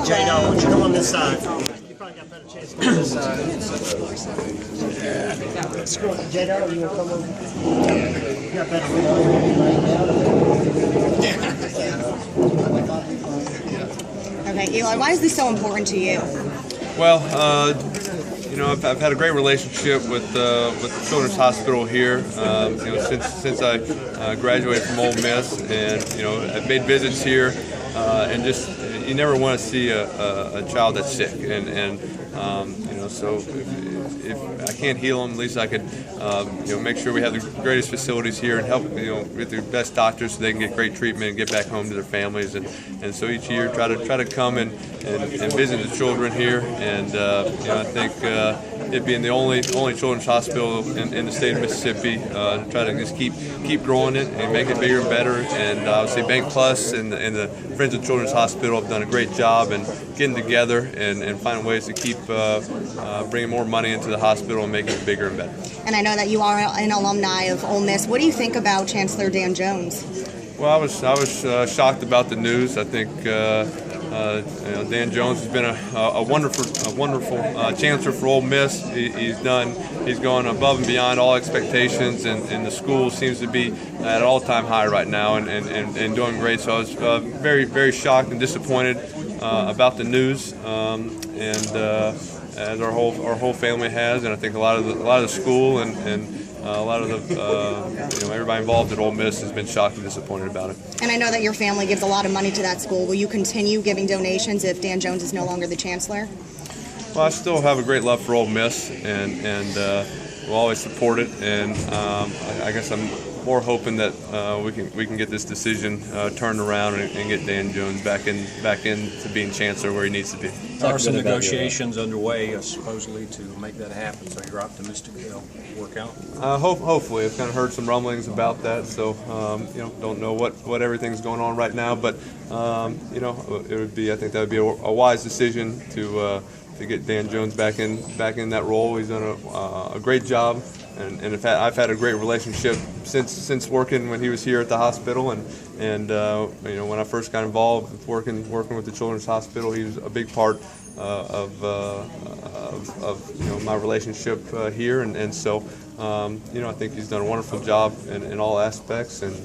Jay, I want you to come on this side. You probably got a better chance to come on this side. Jay, you want to come over? You got better Okay, Eli, why is this so important to you? Well, I've had a great relationship with the Children's Hospital here. Since I graduated from Ole Miss, and I've made visits here, and just you never want to see a child that's sick, so if I can't heal them, at least I could make sure we have the greatest facilities here and help with the best doctors so they can get great treatment and get back home to their families, and so each year try to come and visit the children here, and I think it being the only children's hospital in the state of Mississippi, try to just keep growing it and make it bigger and better. And obviously Bank Plus and the Friends of Children's Hospital have done a great job in getting together and finding ways to keep bringing more money into the hospital and making it bigger and better. And I know that you are an alumni of Ole Miss. What do you think about Chancellor Dan Jones? Well, I was shocked about the news. I think Dan Jones has been a wonderful chancellor for Ole Miss. He's gone above and beyond all expectations, and the school seems to be at an all-time high right now and doing great. So I was very, very shocked and disappointed about the news, as our whole family has, and I think a lot of the school and a lot of everybody involved at Ole Miss has been shocked and disappointed about it. And I know that your family gives a lot of money to that school. Will you continue giving donations if Dan Jones is no longer the chancellor? Well, I still have a great love for Ole Miss, and we'll always support it. And I guess I'm more hoping that we can get this decision turned around and get Dan Jones back into being chancellor where he needs to be. There are some negotiations underway, supposedly, to make that happen. So you're optimistic they'll work out? Hopefully, I've kind of heard some rumblings about that. So don't know what everything's going on right now, but it would be. I think that would be a wise decision to get Dan Jones back in that role. He's done a great job, and I've had a great relationship since working when he was here at the hospital, and when I first got involved with working with the Children's Hospital, he was a big part of my relationship here, and so I think he's done a wonderful job in all aspects, and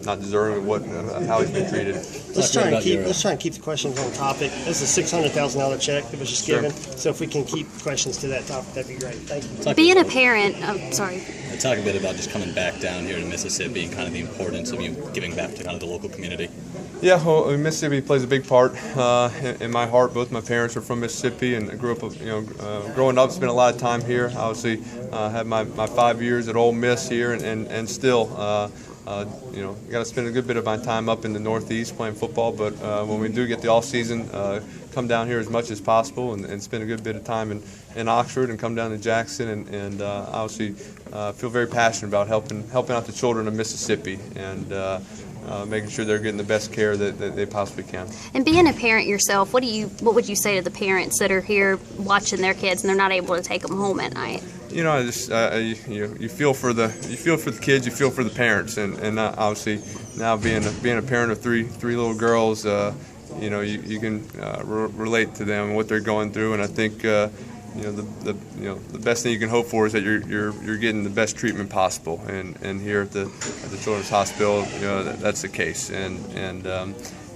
not deserving of how he's been treated. Let's try and keep the questions on topic. This is a $600,000 check that was just given, so if we can keep questions to that topic, that'd be great. Thank you. Being a parent, sorry. Talk a bit about just coming back down here to Mississippi and kind of the importance of you giving back to kind of the local community. Yeah, well, Mississippi plays a big part in my heart. Both my parents are from Mississippi, and I grew up, growing up, spent a lot of time here. Obviously, had my 5 years at Ole Miss here, and still. Got to spend a good bit of my time up in the Northeast playing football, but when we do get the off season, come down here as much as possible and spend a good bit of time in Oxford and come down to Jackson, and obviously feel very passionate about helping out the children of Mississippi and making sure they're getting the best care that they possibly can. And being a parent yourself, what would you say to the parents that are here watching their kids and they're not able to take them home at night? You feel for the kids, you feel for the parents, and obviously now being a parent of three little girls, you can relate to them and what they're going through, and I think the best thing you can hope for is that you're getting the best treatment possible, and here at the Children's Hospital, that's the case, and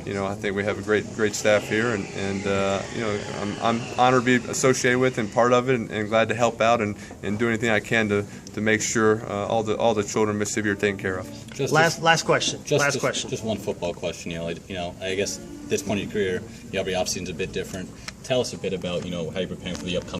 I think we have a great staff here, and I'm honored to be associated with and part of it, and glad to help out and do anything I can to make sure all the children in Mississippi are taken care of. Last question. Just one football question. I guess at this point in your career, every offseason's a bit different. Tell us a bit about how you're preparing for the upcoming